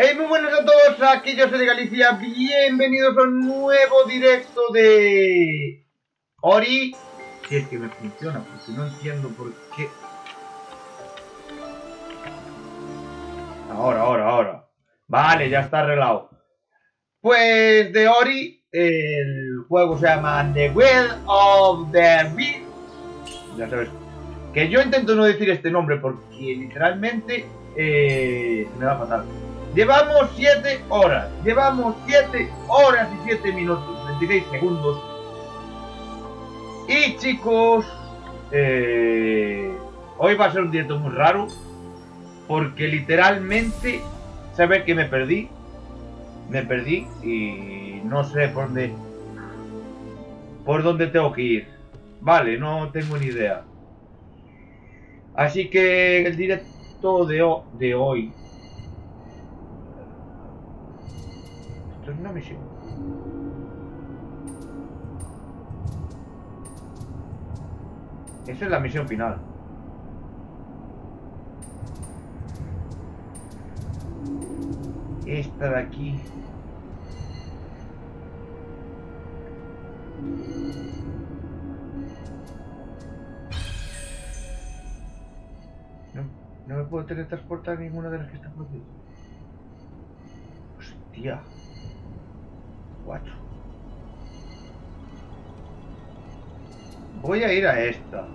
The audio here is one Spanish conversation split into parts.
Hey, muy buenas a todos, aquí yo soy de Galicia, bienvenidos a un nuevo directo de Ori. Si es que me funciona, porque no entiendo por qué. Ahora. Vale, ya está arreglado. Pues de Ori, el juego se llama The Will of the Wisps. Ya sabes, que yo intento no decir este nombre porque literalmente se me da fatal. Llevamos 7 horas. Llevamos 7 horas y 7 minutos. 26 segundos. Y chicos, hoy va a ser un directo muy raro. Porque literalmente, sabes que me perdí. Me perdí y no sé por dónde tengo que ir. Vale, no tengo ni idea. Así que el directo de hoy. Esto es una misión. Esa es la misión final. Esta de aquí. No me puedo teletransportar ninguna de las que están por aquí. Hostia. Guacho. Voy a ir a esta.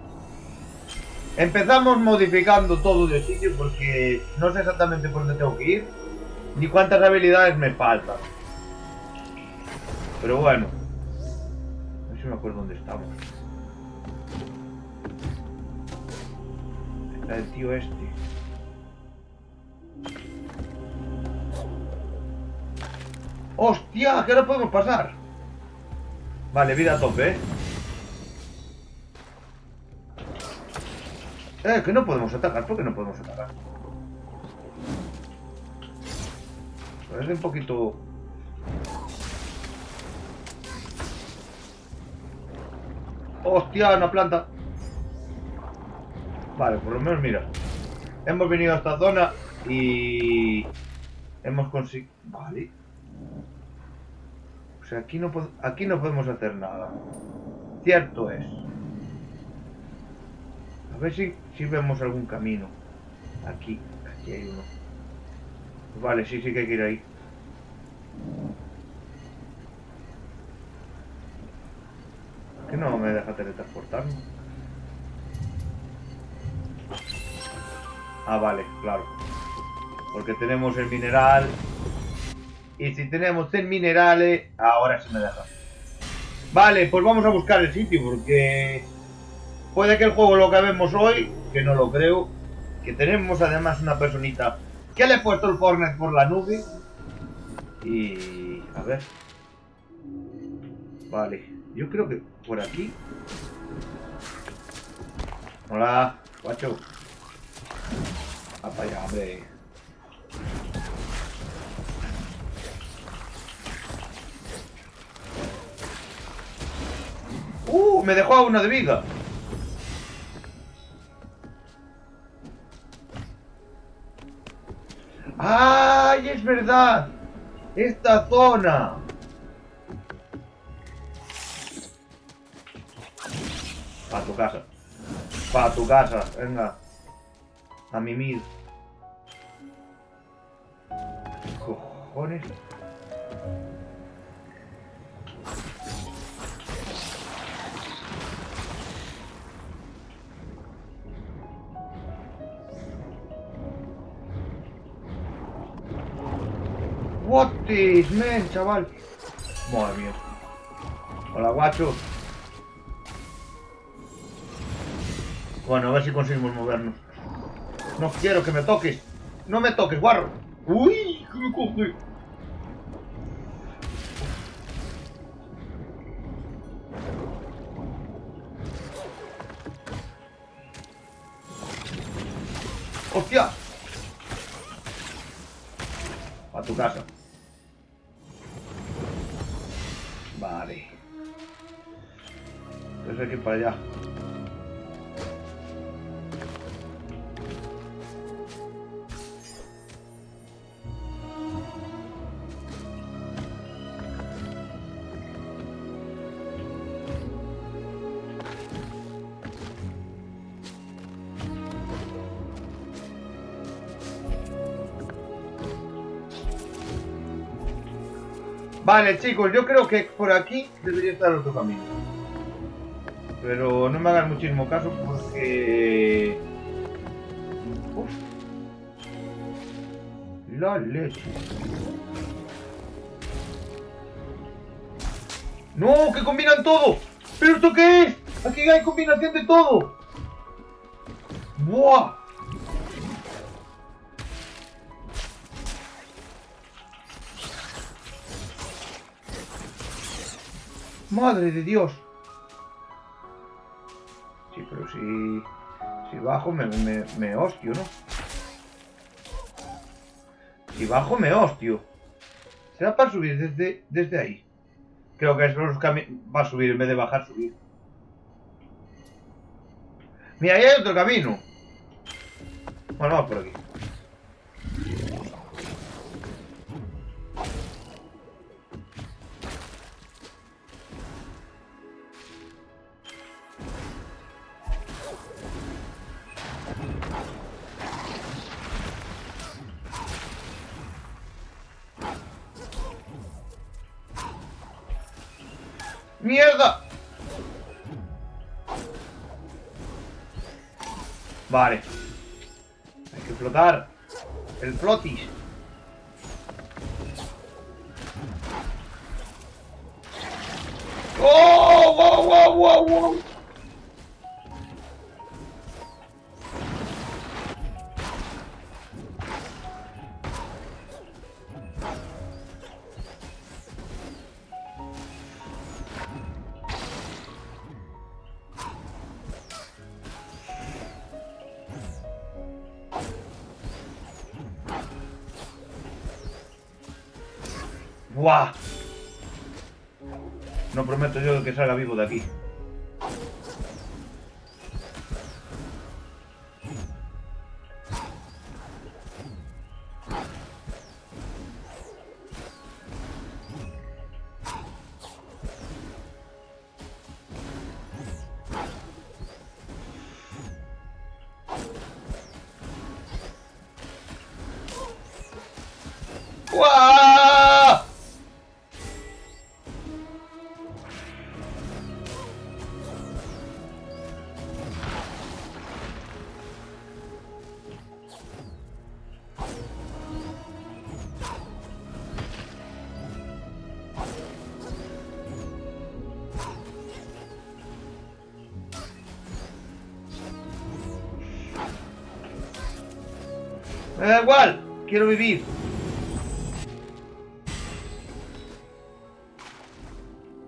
Empezamos modificando todo de sitio porque no sé exactamente por dónde tengo que ir. Ni cuántas habilidades me faltan. Pero bueno. A ver si me acuerdo dónde estamos. Está el tío este. ¡Hostia! ¿Qué hora podemos pasar? Vale, vida a tope, ¿eh? Que no podemos atacar. ¿Por qué no podemos atacar? Parece un poquito... ¡Hostia! Una planta. Vale, por lo menos mira. Hemos venido a esta zona y... hemos conseguido... Vale. O sea, aquí no podemos hacer nada. Cierto es. A ver si vemos algún camino. Aquí hay uno. Vale, sí que hay que ir ahí. ¿Por qué no me deja teletransportarme? Ah, vale, claro. Porque tenemos el mineral. Y si tenemos el mineral, ahora sí me deja. Vale, pues vamos a buscar el sitio porque... puede que el juego lo acabemos hoy, que no lo creo. Que tenemos además una personita que le he puesto el Fortnite por la nube. Y... a ver. Vale, yo creo que por aquí. Hola, guacho. Va para allá, hombre. Me dejó a uno de vida. ¡Ay, es verdad! Esta zona. Para tu casa. Para tu casa, venga. A mimir. Cojones. What is man, chaval. Madre mía. Hola, guacho. Bueno, a ver si conseguimos movernos. No quiero que me toques. No me toques, guarro. Uy, que me coge. ¡Hostia! A tu casa. Vale. Entonces hay que ir para allá. Vale, chicos, yo creo que por aquí debería estar otro camino. Pero no me hagan muchísimo caso porque... Uf. La leche. ¡No! ¡Que combinan todo! ¿Pero esto qué es? Aquí hay combinación de todo. ¡Buah! ¡Madre de Dios! Sí, pero si bajo me hostio, ¿no? Si bajo me hostio. Será para subir desde ahí. Creo que es los caminos. Va a subir en vez de bajar, subir. Mira, ahí hay otro camino. Bueno, vamos por aquí. ¡Mierda! Vale. Hay que flotar. El flotis. ¡Oh! ¡Wow, wow, wow, wow! ¡Buah! No prometo yo que salga vivo de aquí. ¡Buah! Me da igual, quiero vivir.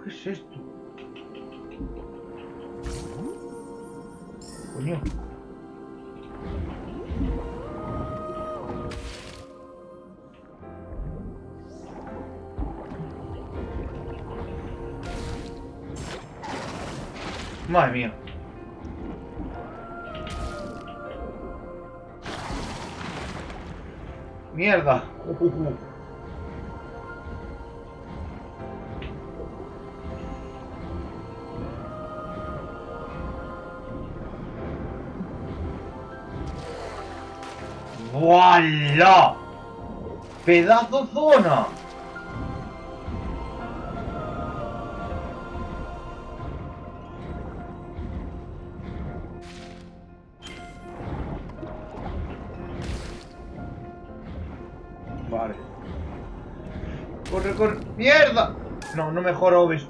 ¿Qué es esto? Coño. Madre mía. Mierda. ¡Voilà! ¡Pedazo zona! Vale. Corre, corre. ¡Mierda! No, no me jorobes.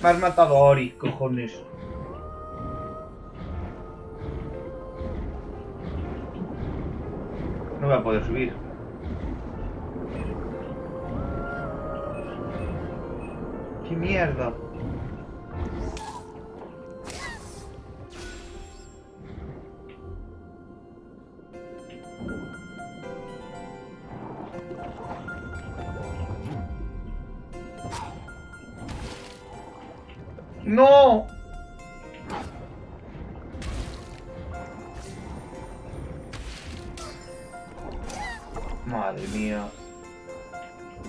Me has matado a Ori, cojones. No voy a poder subir. ¡Qué mierda! ¡No! Madre mía.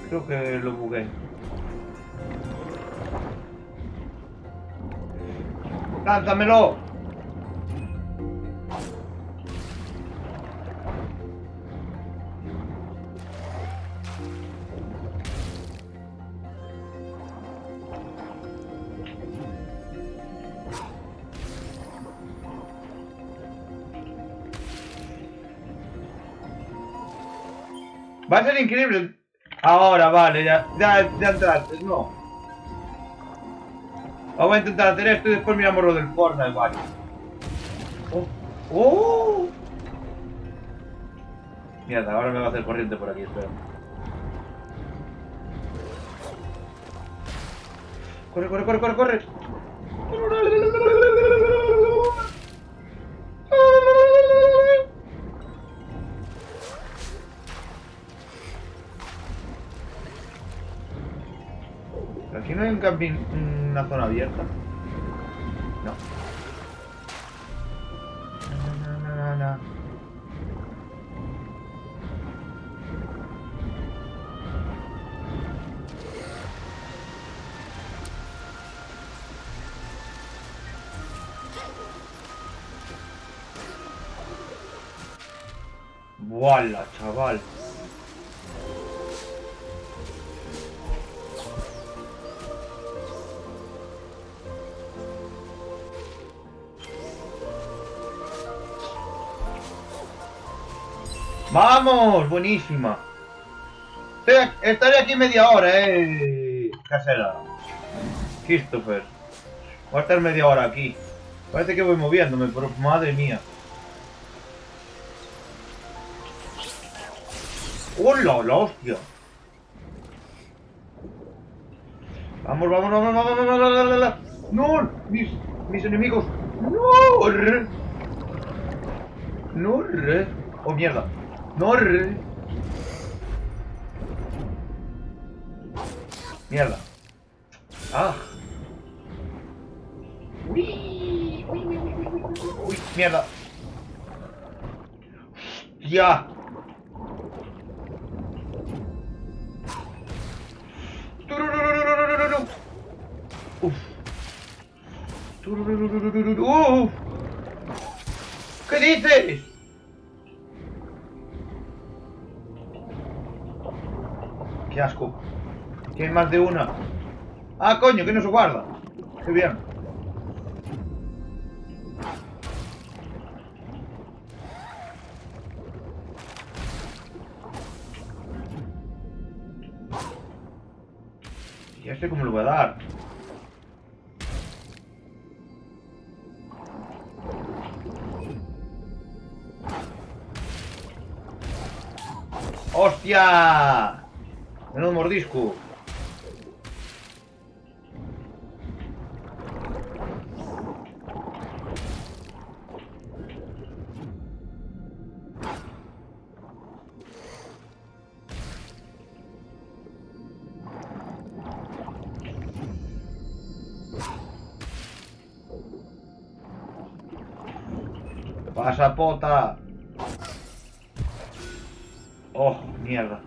Creo que lo bugué. ¡Lánzamelo! Va a ser increíble. Ahora, vale, ya entraste, no. Vamos a intentar hacer esto y después miramos lo del Fortnite, vale. Oh, oh. Mierda, ahora me va a hacer corriente por aquí, espera. Corre, corre, corre, corre, corre. Aquí no hay un camping, una zona abierta. No. No. ¡Wala, chaval! ¡Vamos! Buenísima. Estaré aquí media hora, casera. Christopher. Voy a estar media hora aquí. Parece que voy moviéndome, pero madre mía. ¡Hola, la hostia! Vamos, vamos, vamos, vamos, vamos, vamos, vamos. ¡No! Mis enemigos. ¡No! ¡No! ¡Oh, mierda! ¡No! ¡Mierda! ¡Ah! ¡Uy! ¡Uy! ¡Mierda! ¡Ya! ¡Uf! ¡Uf! ¿Qué dices? ¡Qué asco! Que hay más de una. ¡Ah, coño! Que no se guarda. ¡Qué bien! ¿Y este cómo lo voy a dar? ¡Hostia! Menudo mordisco. ¡Pasa, pota! ¡Oh, mierda!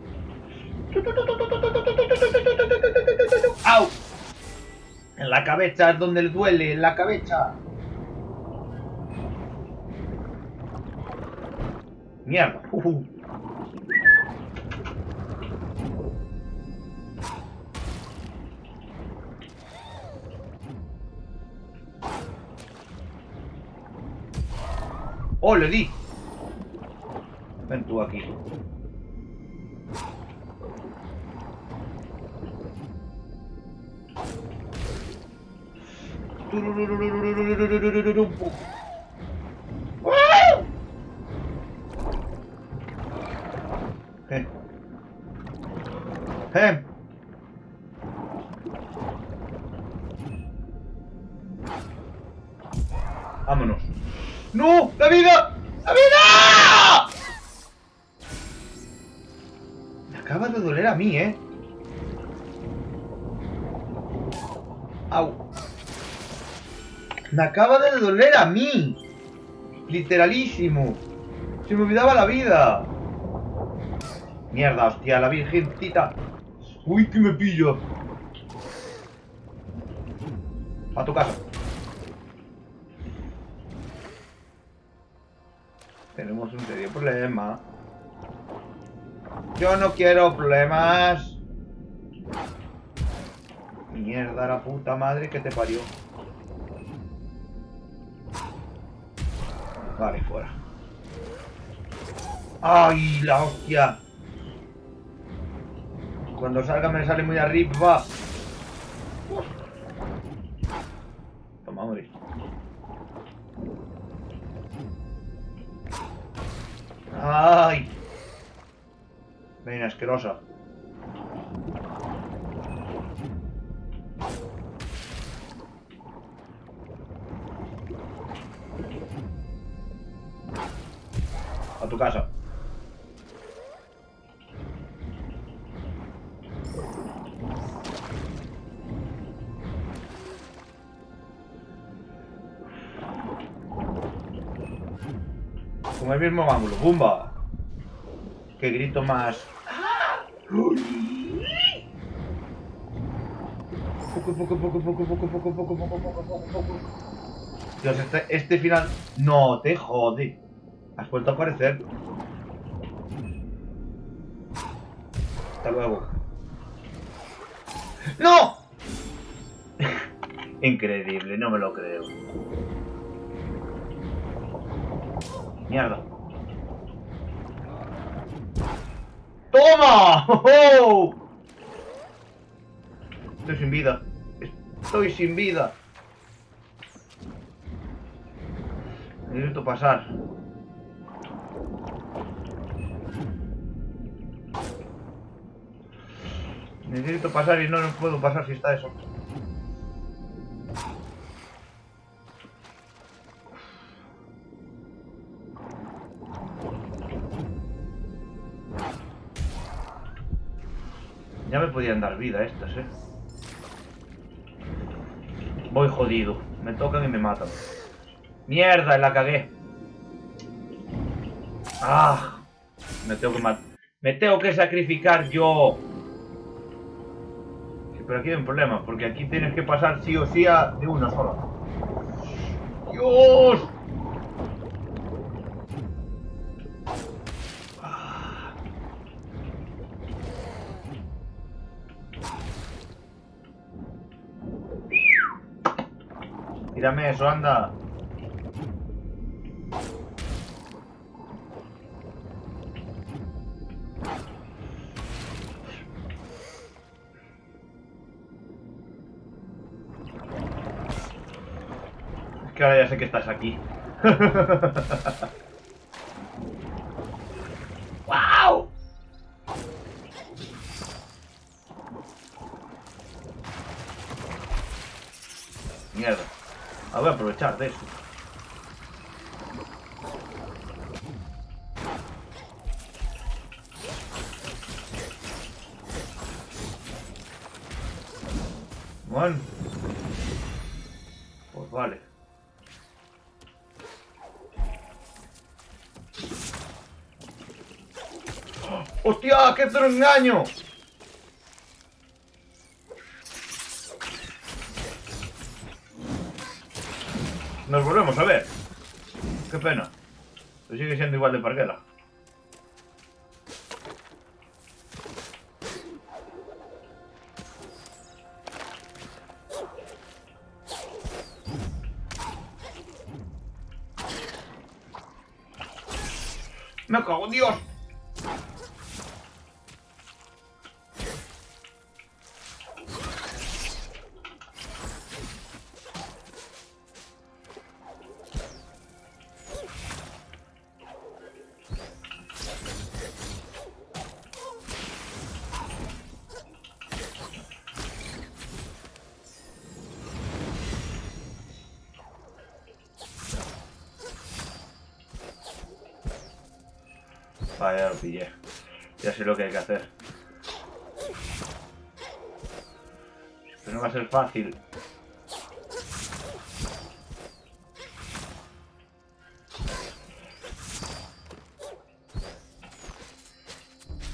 ¡Au! En la cabeza es donde le duele, en la cabeza. Mierda. ¡Oh, le di! Ven tú aquí. Vámonos. ¡No! ¡La vida! ¡La vida! Me acaba de doler a mí, ¿eh? Au. Me acaba de doler a mí. Literalísimo. Se me olvidaba la vida. Mierda, hostia, la virgencita. Uy, que me pillo. A tu casa. Tenemos un serio problema. Yo no quiero problemas. Mierda, la puta madre que te parió. Vale, fuera. ¡Ay, la hostia! Cuando salga me sale muy arriba. Toma, hombre. ¡Ay! Ven, asquerosa. A tu casa. Con el mismo ángulo. ¡Bumba! ¡Qué grito más! Poco. Dios, este final... No, te jode. Has vuelto a aparecer. Hasta luego. ¡No! Increíble, no me lo creo. Mierda. ¡Toma! ¡Oh! Estoy sin vida. Estoy sin vida. Necesito pasar. Necesito pasar y no puedo pasar si está eso. Ya me podían dar vida estas, Voy jodido. Me tocan y me matan. ¡Mierda! La cagué. ¡Ah! Me tengo que matar. Me tengo que sacrificar yo. Sí, pero aquí hay un problema, porque aquí tienes que pasar sí o sí de una sola. ¡Dios! Tírame eso, anda. Es que ahora ya sé que estás aquí. ¡Wow! Mierda. Voy a aprovechar de eso. Bueno. Pues vale. ¡Hostia! ¡Qué te lo engaño! Nos volvemos a ver. Qué pena. Pero sigue siendo igual de parguela. ¡Me cago en Dios! Vale, ya lo pillé. Ya sé lo que hay que hacer. Pero no va a ser fácil.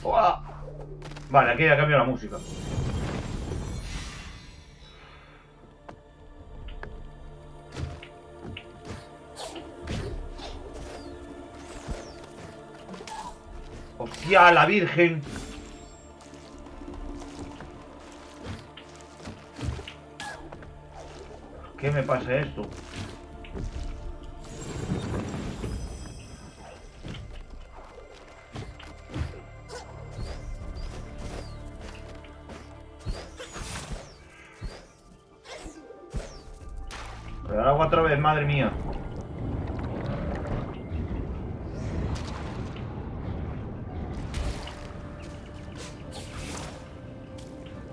¡Uah! Vale, aquí ya cambio la música. ¡Hostia, la Virgen! ¿Qué me pasa esto? dar agua otra vez, madre mía.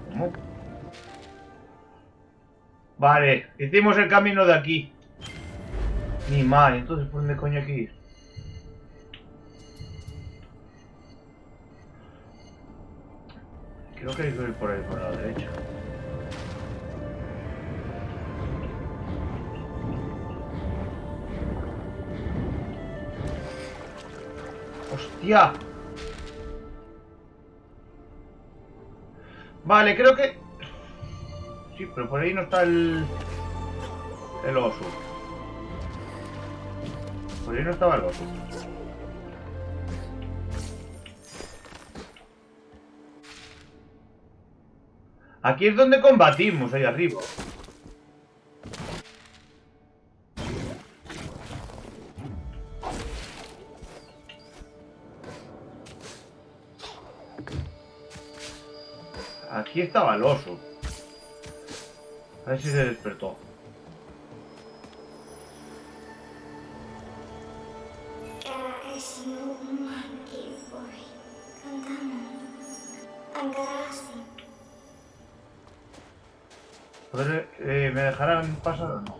¿Cómo? Vale, hicimos el camino de aquí. Ni mal, entonces ¿por dónde coño hay que ir? Creo que hay que ir por ahí, por la derecha. ¡Hostia! Vale, creo que... Sí, pero por ahí no está el oso. Por ahí no estaba el oso. Aquí es donde combatimos, ahí arriba. Aquí estaba el oso. A ver si se despertó. ¿Me dejarán pasar o no?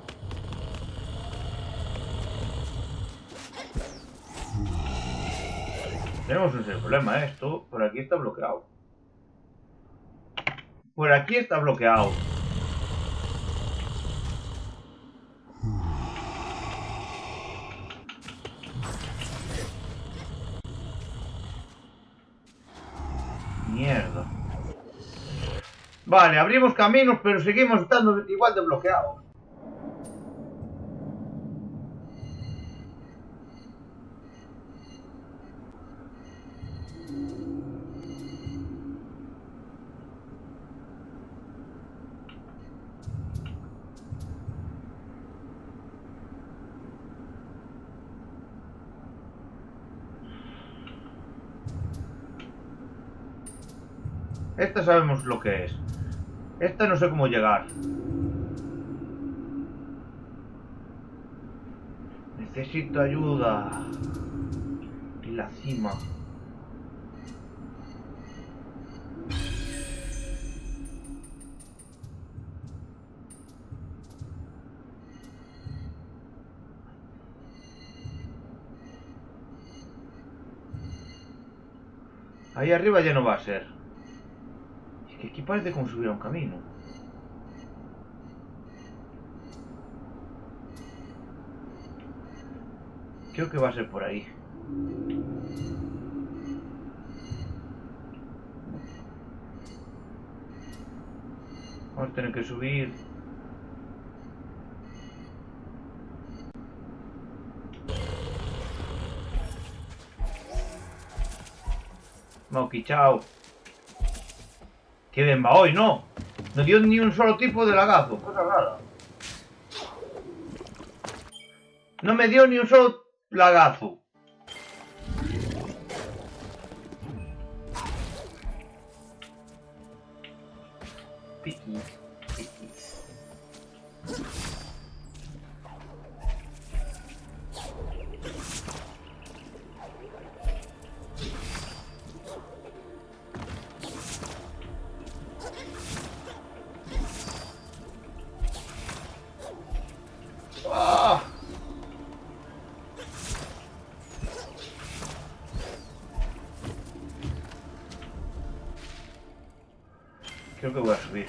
Tenemos un serio problema, ¿eh? Esto por aquí está bloqueado. Por aquí está bloqueado. Mierda. Vale, abrimos caminos, pero seguimos estando igual de bloqueados. Esta sabemos lo que es. Esta no sé cómo llegar. Necesito ayuda. Y la cima. Ahí arriba ya no va a ser. Es que aquí parece como si hubiera un camino. Creo que va a ser por ahí. Vamos a tener que subir. Mauki, chao. Qué bien va hoy, ¿no? No dio ni un solo tipo de lagazo. Cosa rara. No me dio ni un solo lagazo. Piki, piki. ¡Ah! Creo que voy a subir.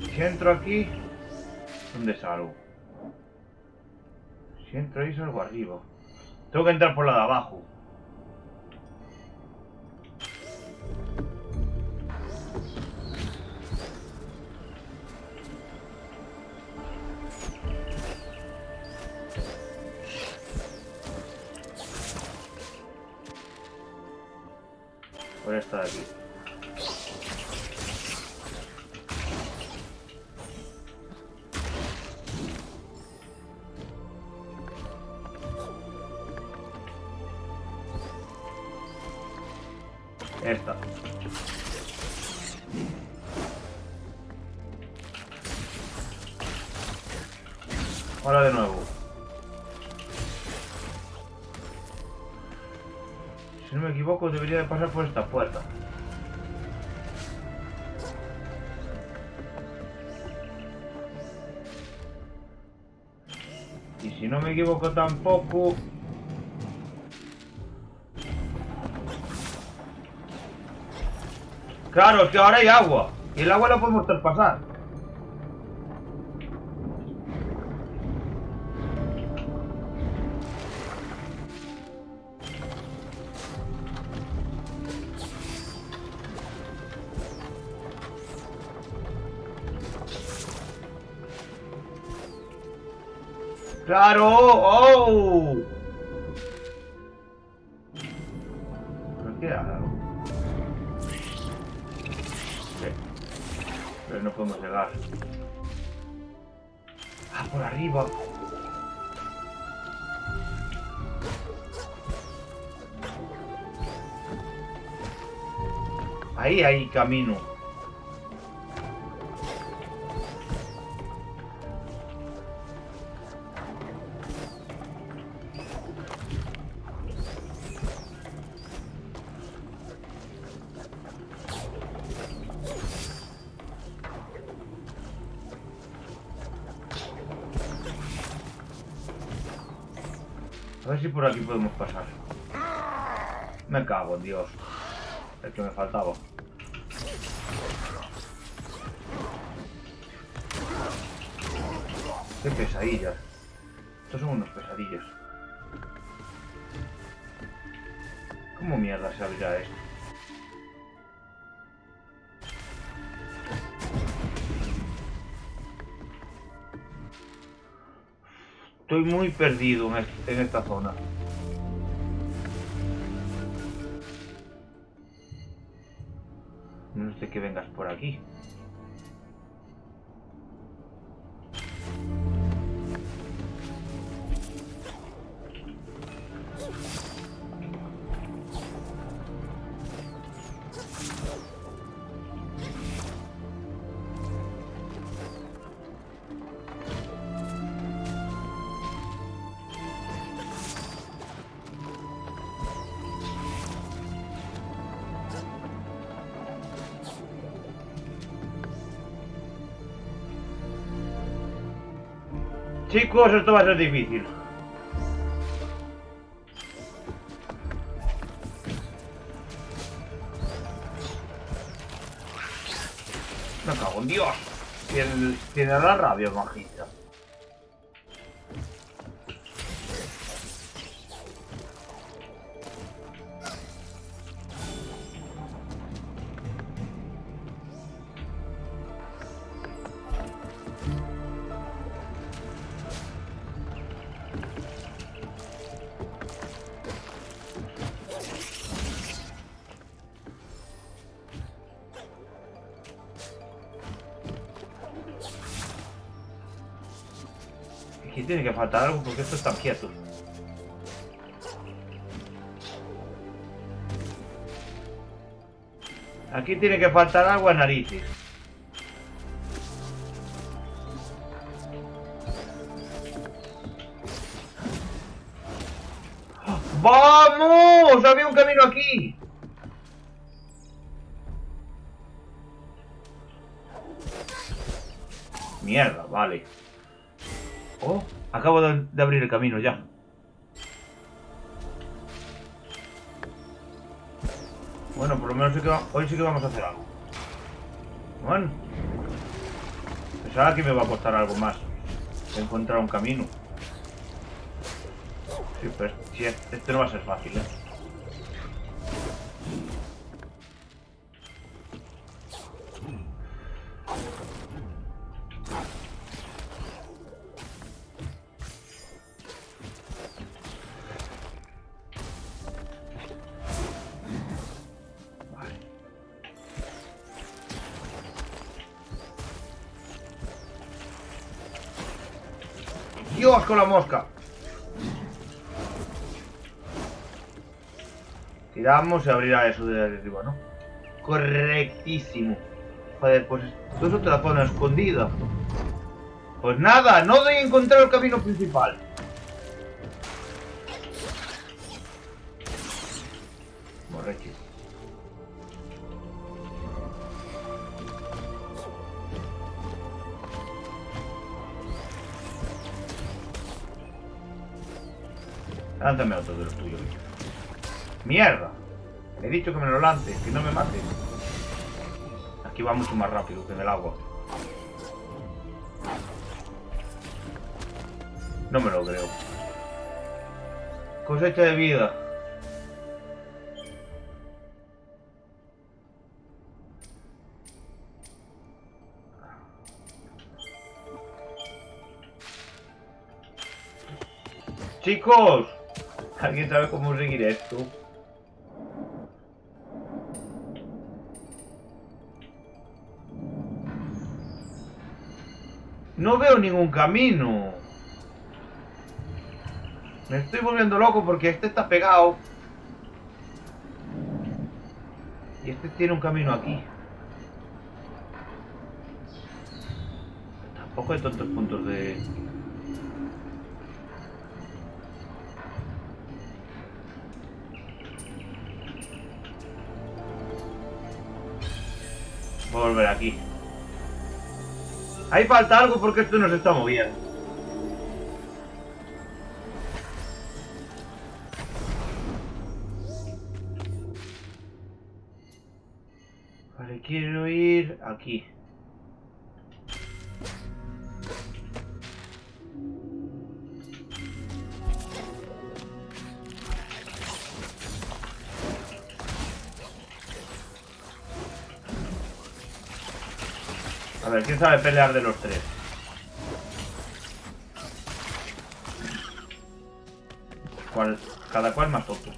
Si entro aquí, ¿dónde salgo? Si entro ahí salgo arriba. Tengo que entrar por la de abajo. Por esta de aquí. Esta. Ahora de nuevo. Si no me equivoco, debería de pasar por esta puerta. Y si no me equivoco tampoco... Claro, es que ahora hay agua. Y el agua la podemos traspasar. ¡Claro! ¡Oh! ¿Pero qué hago? Sí. Pero no podemos llegar. ¡Ah, por arriba! Ahí hay camino. A ver si por aquí podemos pasar. Me cago en Dios. El que me faltaba. Qué pesadillas. Estos son unos pesadillas. ¿Cómo mierda se abrirá esto? Estoy muy perdido en esta zona. No sé que vengas por aquí. Chicos, esto va a ser difícil. Me cago en Dios. Tiene la rabia, majita. Aquí tiene que faltar algo porque esto está quieto. Aquí tiene que faltar algo a narices. ¡Vamos! ¡Había un camino aquí! Mierda, vale. Oh, acabo de abrir el camino ya. Bueno, por lo menos hoy sí que vamos a hacer algo. Bueno. Pensaba que me va a costar algo más encontrar un camino. Sí, pues sí, este no va a ser fácil, ¿eh? Dios, con la mosca! Tiramos y abrirá eso de arriba, ¿no? Correctísimo. Joder, pues esto es otra zona escondida. Pues nada, no doy a encontrar el camino principal. Borracho. Lánzame otro de los tuyos. ¡Mierda! He dicho que me lo lance, que no me mate. Aquí va mucho más rápido que en el agua. No me lo creo. Cosecha de vida. Chicos, ¿alguien sabe cómo seguir esto? No veo ningún camino. Me estoy volviendo loco porque este está pegado. Y este tiene un camino aquí. Tampoco hay tantos puntos de... Voy a volver aquí. Ahí falta algo porque esto no se está moviendo. Vale, quiero ir aquí. A ver, ¿quién sabe pelear de los tres? Cada cual más tonto.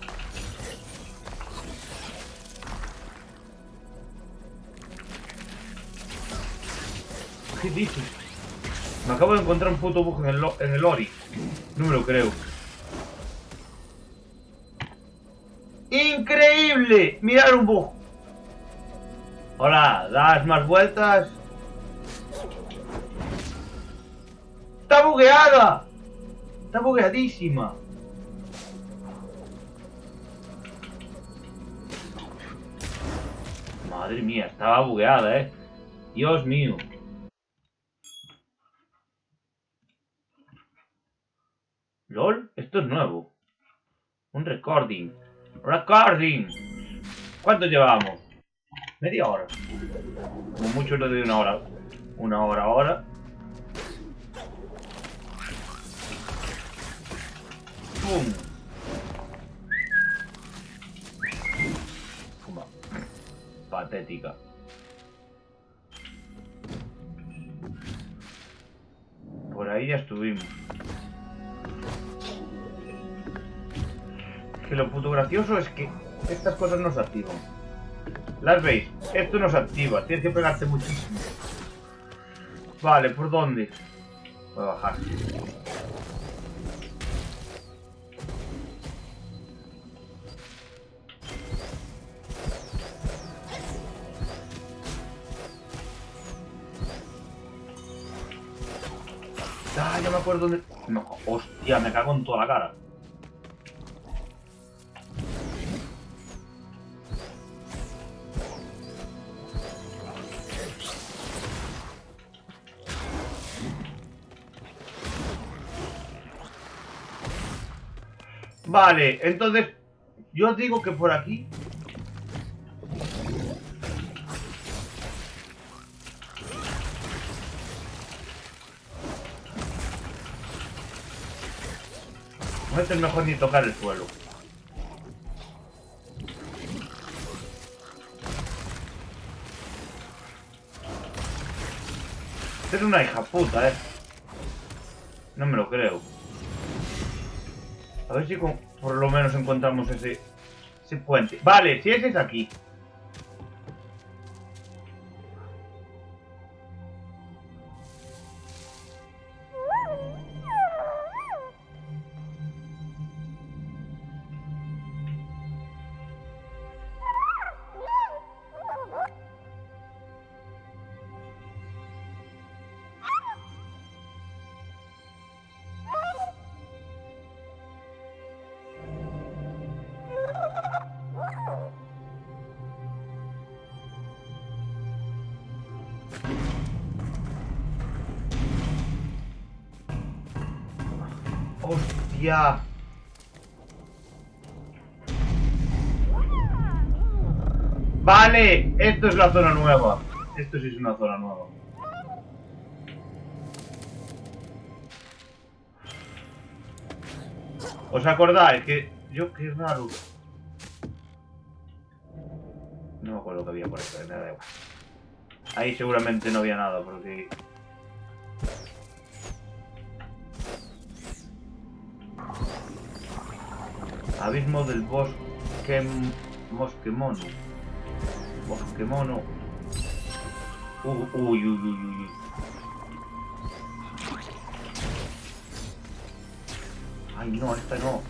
¿Qué dices? Me acabo de encontrar un puto bug en el Ori. No me lo creo. ¡Increíble! ¡Mirar un bug! Hola, ¿das más vueltas? ¡Está bugueada! Está bugueadísima. Madre mía, estaba bugueada, Dios mío. ¿LOL? Esto es nuevo. Un recording. ¡Recording! ¿Cuánto llevamos? Media hora. Como mucho lo de una hora. Una hora ahora. ¡Pum! Puma. Patética. Por ahí ya estuvimos. Que lo puto gracioso es que estas cosas no se activan. ¿Las veis? Esto no se activa, tienes que pegarte muchísimo. Vale, ¿por dónde? Voy a bajar. Ah, ya me acuerdo dónde... No, hostia, me cago en toda la cara. Vale, entonces yo digo que por aquí. No es mejor ni tocar el suelo. Es una hija puta, No me lo creo. A ver si por lo menos encontramos ese puente. Vale, si ese es aquí. ¡Hostia! Vale, esto es la zona nueva. Esto sí es una zona nueva. ¿Os acordáis que yo, qué raro? No me acuerdo que había por esto, me da igual. Ahí seguramente no había nada, porque... Abismo del bosque... Bosque mono. Bosque mono. Uy, uy, uy, uy, uy. Ay, no, esta no.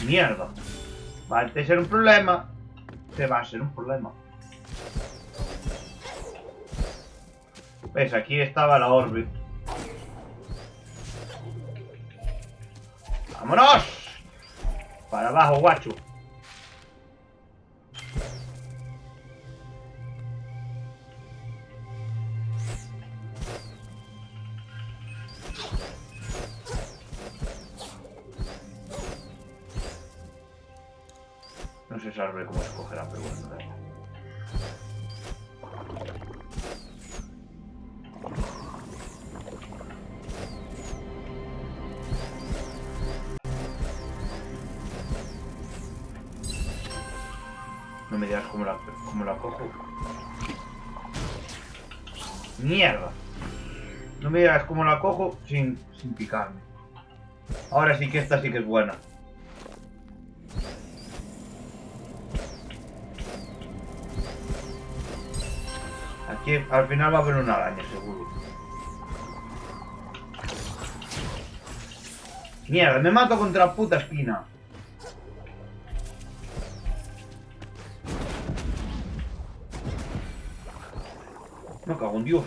Mierda. Va a ser un problema. Te va a ser un problema. ¿Ves? Aquí estaba la orbe. ¡Vámonos! Para abajo, guacho. No sé saber cómo se cogerá, pero bueno, da igual. No me digas cómo la cojo. ¡Mierda! No me digas cómo la cojo sin picarme. Ahora sí que esta sí que es buena. Aquí al final va a haber una araña, seguro. Mierda, me mato contra la puta espina. Me cago en Dios.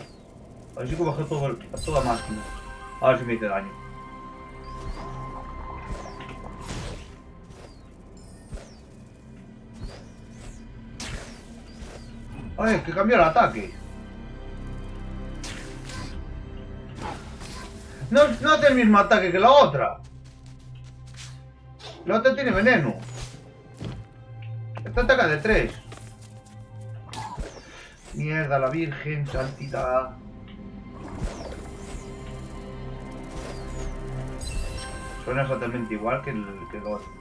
A ver si que bajé toda máquina. A ver si me hice daño. Ay, es que cambió el ataque. No, no hace el mismo ataque que la otra. La otra tiene veneno. Esta ataca de 3. Mierda, la Virgen Santita. Suena exactamente igual que el otro.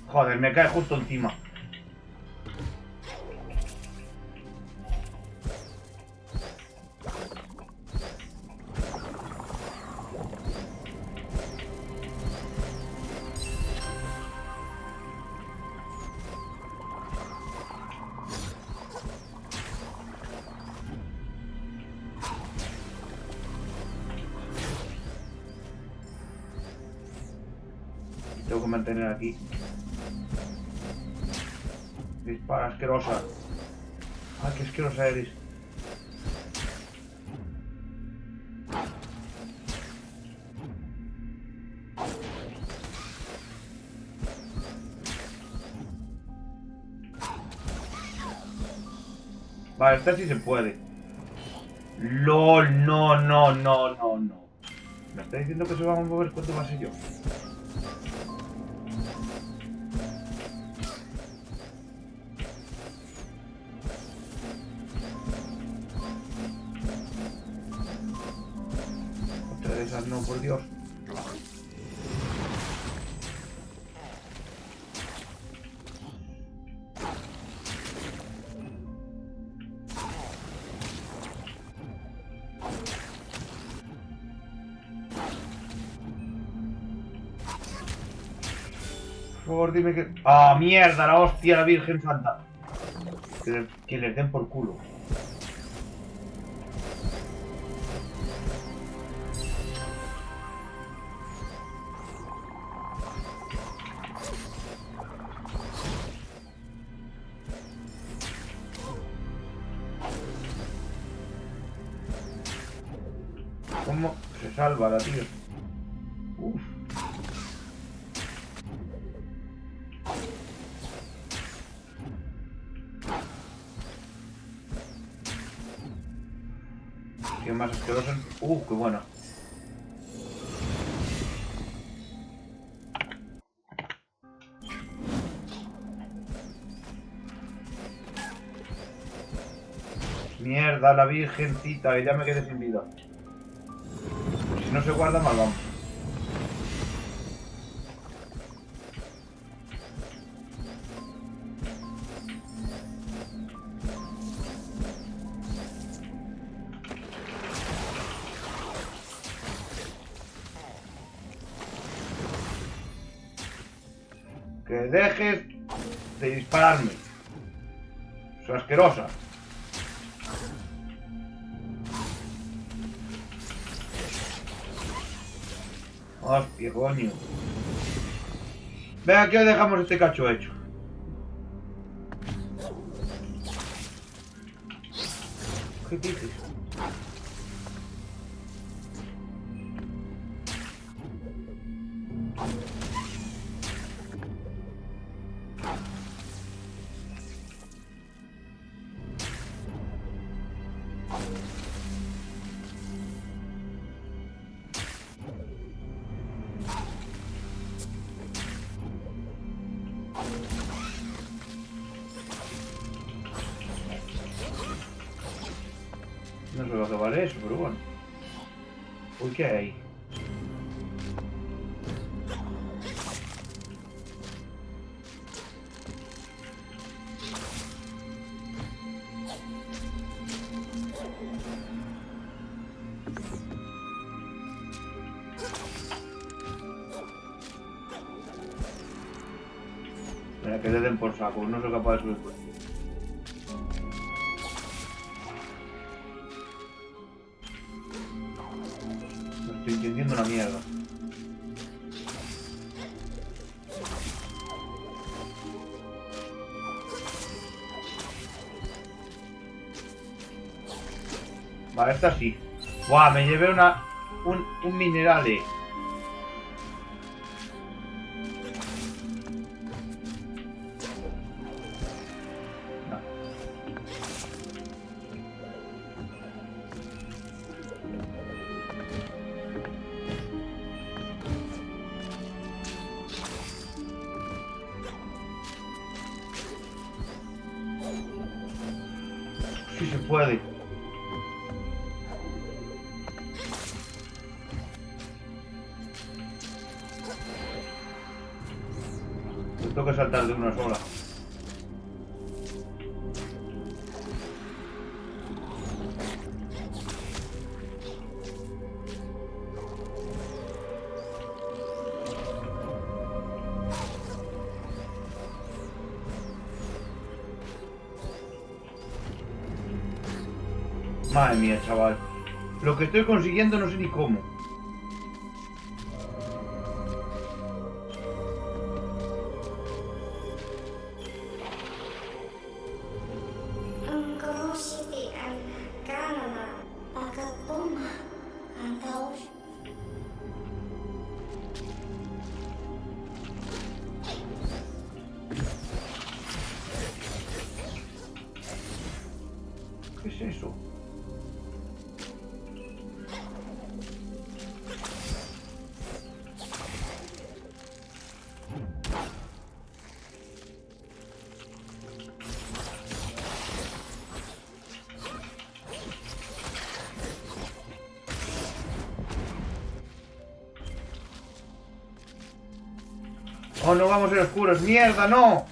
Joder, me cae justo encima. Tengo que mantener aquí. Dispara, asquerosa. Ay, qué asquerosa eres. Vale, esta sí se puede. LOL, no, no, no, no, no. ¿Me está diciendo que se van a mover cuánto más yo? Otra de esas no, por Dios. Por favor, dime que... ¡Ah, mierda! La hostia, la Virgen Santa. Que les den por culo. ¿Cómo se salva la tío? Uf. Qué más asqueroso. Qué bueno. Mierda, la virgencita, que ya me quedé sin vida. Si no se guarda, mal vamos. Que dejes de dispararme. Soy asquerosa. Hostia, coño. Venga, aquí dejamos este cacho hecho. ¿Qué dices? No sé lo que vale eso, pero bueno. Uy, ¿qué hay? Mira, que le den por saco, no soy capaz de subir por aquí. No estoy entendiendo una mierda. Vale, esta sí. Buah, me llevé un mineral. No. Sí se puede. Tengo que saltar de una sola. Madre mía, chaval. Lo que estoy consiguiendo no sé ni cómo. ¿Qué es eso? Oh, no vamos a ser oscuros. ¡Mierda, no!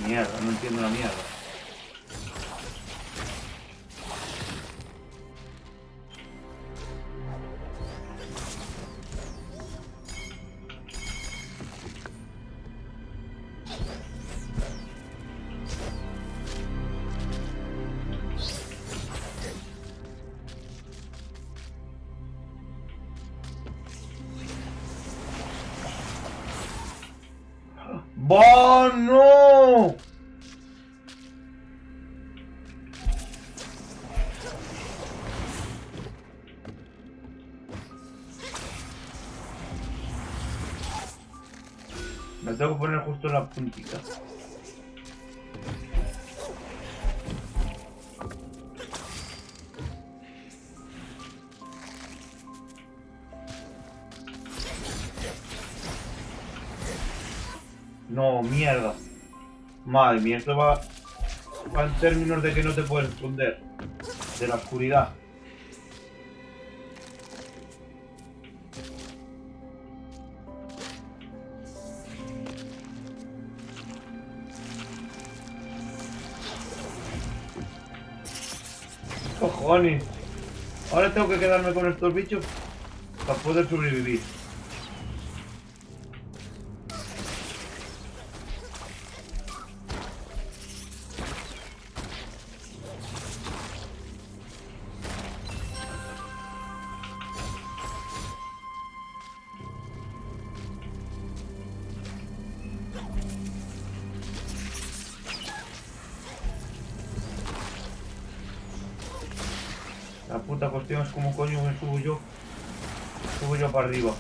Mierda, no entiendo la mierda. ¡Oh, no! Me tengo que poner justo en la puntita. No, mierda. Madre mía, esto va en términos de que no te puedes esconder de la oscuridad. Cojones. Ahora tengo que quedarme con estos bichos para poder sobrevivir. La puta cuestión es como coño me subo yo. Subo yo para arriba.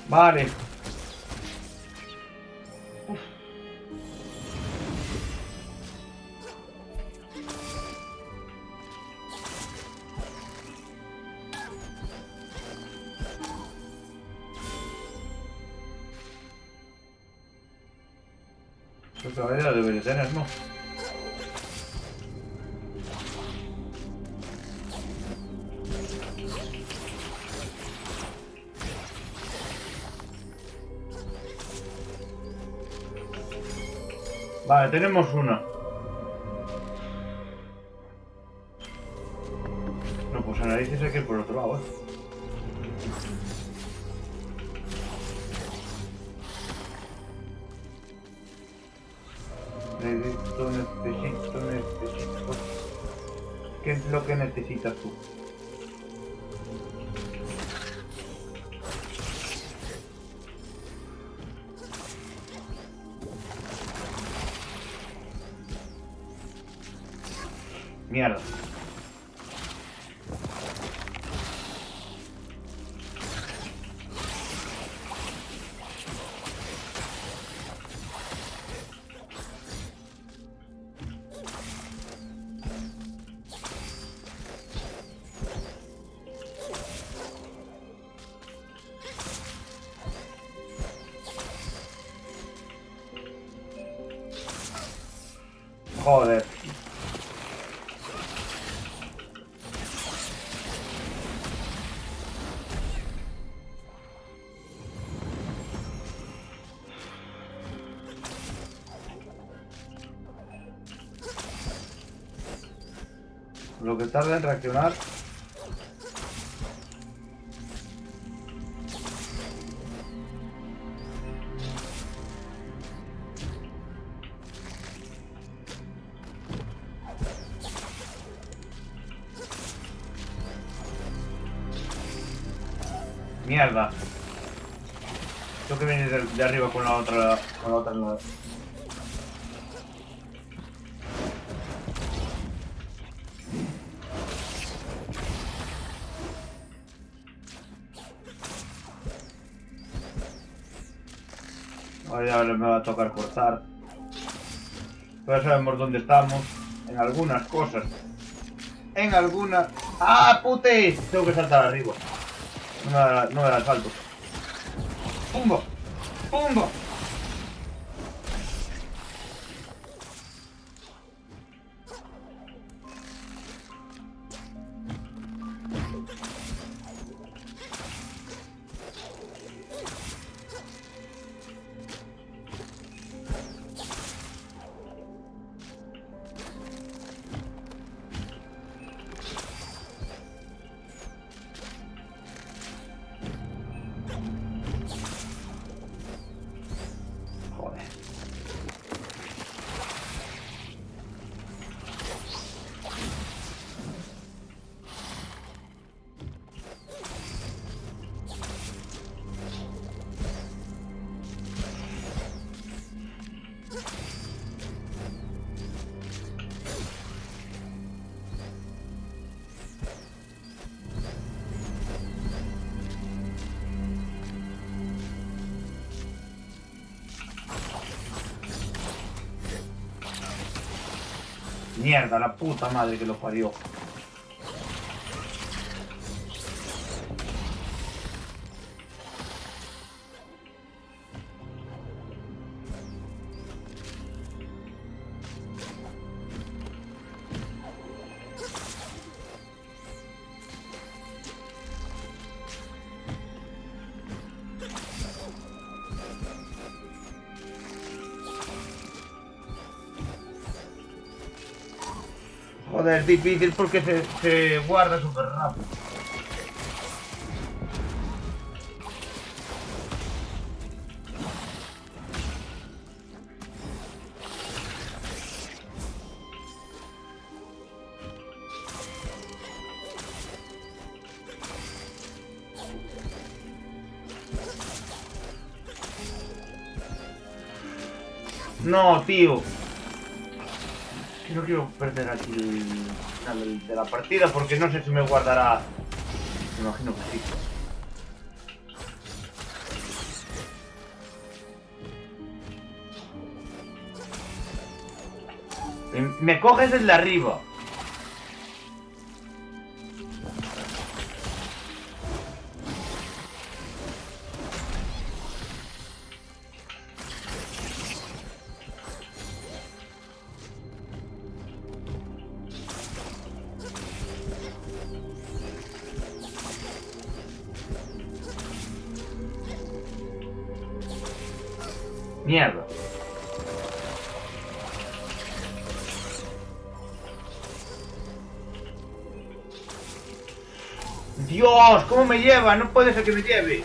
Vale. Uf. Pues todavía debería tener, ¿no? Vale, tenemos una. No, pues a narices hay que ir por otro lado, ¿eh? Necesito. ¿Qué es lo que necesitas tú? Mierda. Joder. Lo que tarda en reaccionar. Mierda. Tengo que venir de arriba con la otra. Con la otra. Ahora me va a tocar cortar. Pero ya sabemos dónde estamos. En algunas cosas. en alguna... ¡Ah, putes! Tengo que saltar arriba. No me da el salto. ¡Pumba! ¡Pumba! Joder. Mierda, la puta madre que lo parió. Joder, es difícil porque se guarda súper rápido. No, tío. Que no quiero perder aquí el final de la partida porque no sé si me guardará. Me imagino que sí. Me coges desde arriba. Mierda. Dios, ¿cómo me lleva? No puede ser que me lleve.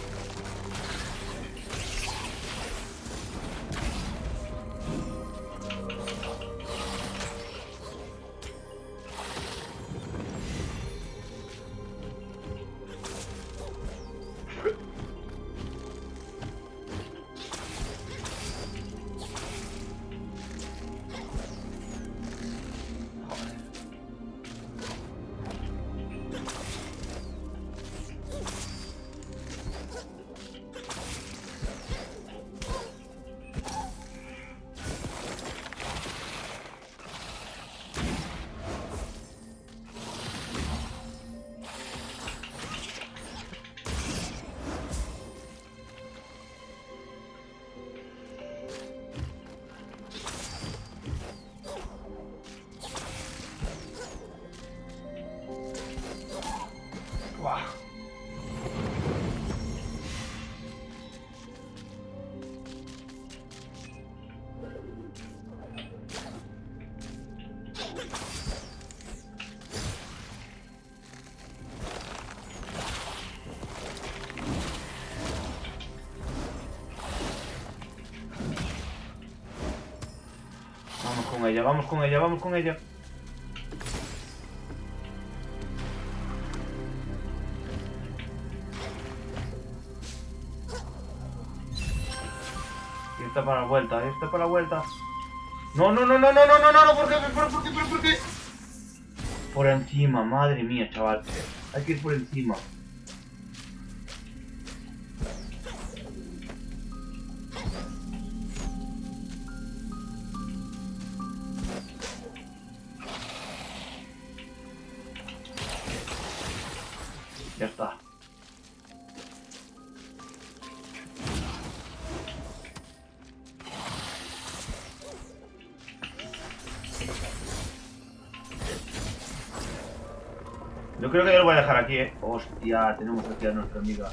Buah. Vamos con ella, vamos con ella, vamos con ella. Y está para la vuelta, está para la vuelta. No, no, no, no, no, no, no, no, no, ¿por qué? ¿Por qué? Por encima, madre mía, chaval. Hay que ir por encima. Yo creo que yo lo voy a dejar aquí, Hostia, tenemos aquí a nuestra amiga.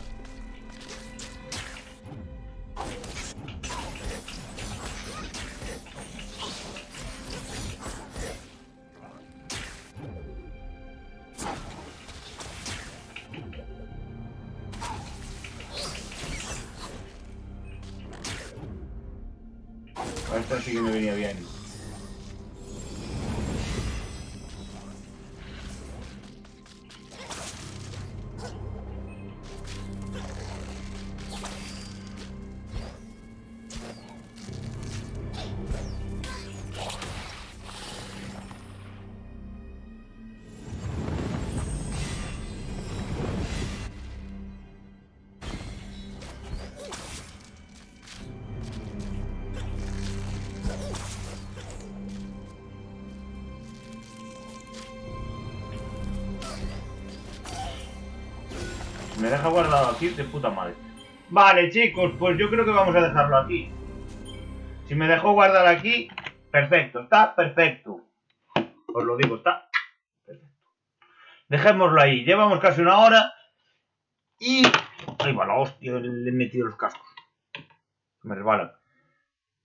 A esta sí que me venía bien. Me deja guardado aquí de puta madre. Vale, chicos, pues yo creo que vamos a dejarlo aquí. Si me dejó guardar aquí, perfecto, está perfecto. Os lo digo, está perfecto. Dejémoslo ahí. Llevamos casi una hora y... Ahí va la hostia, le he metido los cascos. Me resbalan.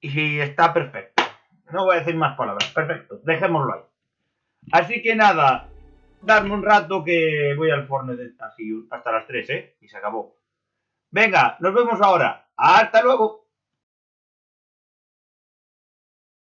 Y está perfecto. No voy a decir más palabras. Perfecto, dejémoslo ahí. Así que nada, dadme un rato que voy al forno así hasta las 3, ¿eh? Y se acabó. Venga, nos vemos ahora. Hasta luego.